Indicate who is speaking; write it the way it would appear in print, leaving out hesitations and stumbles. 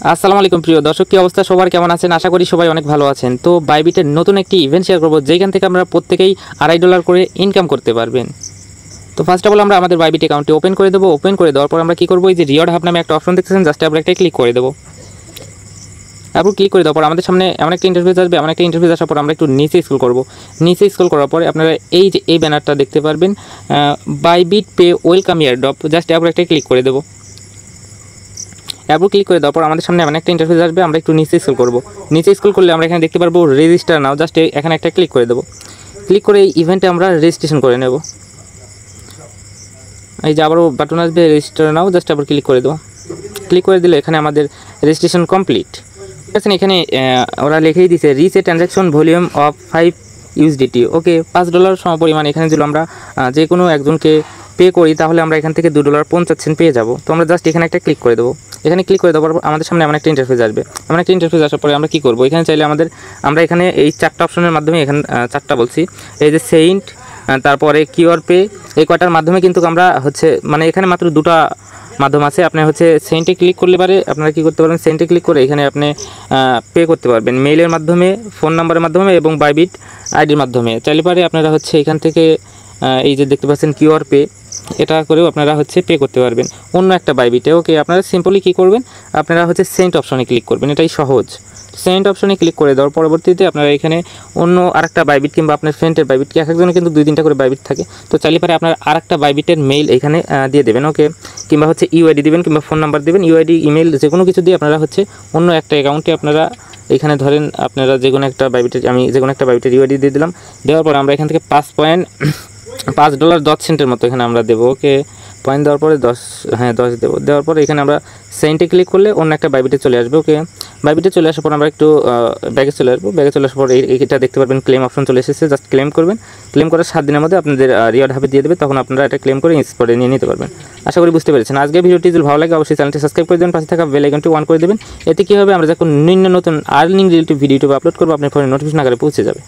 Speaker 1: আসসালামু আলাইকুম প্রিয় দর্শক, কি অবস্থা সবার, কেমন আছেন? আশা করি সবাই অনেক ভালো আছেন। তো বাইবিটের নতুন একটি ইভেন্ট শেয়ার করব যেখান থেকে আমরা প্রত্যেকেই $2.5 করে ইনকাম করতে পারবেন। তো ফার্স্ট অফ অল আমরা আমাদের বাইবিট অ্যাকাউন্টটি ওপেন করে দেবো। ওপেন করে দেওয়ার পর আমরা কী করবো, এই যে রিওয়ার্ড হাব নামে একটা অপশন দেখতেছেন, জাস্ট আমরা একটা ক্লিক করে দেবো। তারপর ক্লিক করে দেওয়ার পর আমাদের সামনে এমন একটা ইন্টারফেস আসবে। এমন একটা ইন্টারফেস আসার পর আমরা একটু নিচে স্ক্রল করব। নিচে স্ক্রল করার পরে আপনারা এই যে এই ব্যানারটা দেখতে পারবেন, Bybit pay welcome airdrop, just এরপর একটা ক্লিক করে দেবো। এরপর ক্লিক করে দেওয়ার পর আমাদের সামনে এমন একটা ইন্টারফেস আসবে। আমরা একটু নিচে স্ক্রল করব। নিচে স্ক্রল করলে আমরা এখানে দেখতে পারবো রেজিস্টার নাও, জাস্ট এখানে একটা ক্লিক করে দেবো। ক্লিক করে এই ইভেন্টে আমরা রেজিস্ট্রেশন করে নেব। এই যে আবারও বাটন আসবে রেজিস্টার নাও, জাস্ট আবার ক্লিক করে দেবো। ক্লিক করে দিলে এখানে আমাদের রেজিস্ট্রেশন কমপ্লিট। ঠিক আছে, এখানে ওরা লিখেই দিছে reach a transaction volume of 5 USDT। Okay, $5 সমপরিমাণ এখানে যদি আমরা যে কোনো একজনকে পে করি তাহলে আমরা এখান থেকে $2.50 পেয়ে যাব। তো আমরা জাস্ট এখানে একটা ক্লিক করে দেবো। এখানে ক্লিক করে দেওয়ার পর আমাদের সামনে এমন একটা ইন্টারফেস আসবে। এমন একটা ইন্টারফেস আসার পরে আমরা কী করবো, এখানে চাইলে আমরা এখানে এই 4টা অপশনের মাধ্যমে, এখানে 4টা বলছি, এই যে সেন্ট, তারপরে কিউআর পে, এই কয়টার মাধ্যমে কিন্তু আমরা মানে এখানে মাত্র 2টা মাধ্যম আছে। আপনি সেন্টে ক্লিক করলে পারে আপনারা কী করতে পারবেন, সেন্টে ক্লিক করে এখানে আপনি পে করতে পারবেন মেইলের মাধ্যমে, ফোন নাম্বারের মাধ্যমে এবং বাইবিট আইডির মাধ্যমে। চাইলে পারে আপনারা এখান থেকে এই যে দেখতে পাচ্ছেন কিউআর পে, এটা করেও আপনারা পে করতে পারবেন অন্য একটা বাইবিটে। ওকে, আপনারা সিম্পলি কী করবেন, আপনারা সেন্ট অপশনে ক্লিক করবেন। এটাই সহজ। সেন্ট অপশনে ক্লিক করে দেওয়ার পরবর্তীতে আপনারা এখানে অন্য আরেকটা বাইবিট কিংবা আপনার ফ্রেন্ডের বাইবিট, এক একজনে কিন্তু 2-3টা করে বাইবিট থাকে, তো চাইলে পারে আপনার আরেকটা বাইবিটের মেইল এখানে দিয়ে দেবেন। ওকে, কিংবা ইউআইডি দেবেন কিংবা ফোন নাম্বার দেবেন, ইউআইডি ইমেল যে কোনো কিছু দিয়ে আপনারা অন্য একটা অ্যাকাউন্টে আপনারা এখানে ধরেন আপনারা যে কোনো একটা বাইবিটের ইউআইডি দিয়ে দিলাম। দেওয়ার পর আমরা এখান থেকে $5.10 মতো এখানে আমরা দেবো। ওকে, পয়েন্ট দেওয়ার পরে 10 দেবো। দেওয়ার পরে এখানে আমরা সেন্টে ক্লিক করলে অন্য একটা বাইবিটে চলে আসবে। ওকে, বাইবিটে চলে আসার পর আমরা একটু ব্যাগে চলে আসবো। ব্যাগে চলে আসার পর এটা দেখতে পারবেন ক্লেম অপশন চলে এসেছে, জাস্ট ক্লেম করবেন। ক্লেম করার 7 দিনের মধ্যে আপনাদের রিওয়ার্ড হাবে দিয়ে দেবে, তখন আপনারা এটা ক্লেম করে স্পটে নিয়ে নিতে পারবেন। আশা করি বুঝতে পেরেছেন। আজকের ভিডিওটি যদি ভালো লাগে অবশ্যই চ্যানেলটি সাবস্ক্রাইব করে দেবেন, পাশে থাকা বেল আইকনটি অন করে দেবেন। এতে কী হবে, আমরা যখন নতুন আর্নিং রিলেটেড ভিডিও আপলোড করবো আপনার ফোনে নোটিফিকেশন আকারে পৌঁছে যাবে।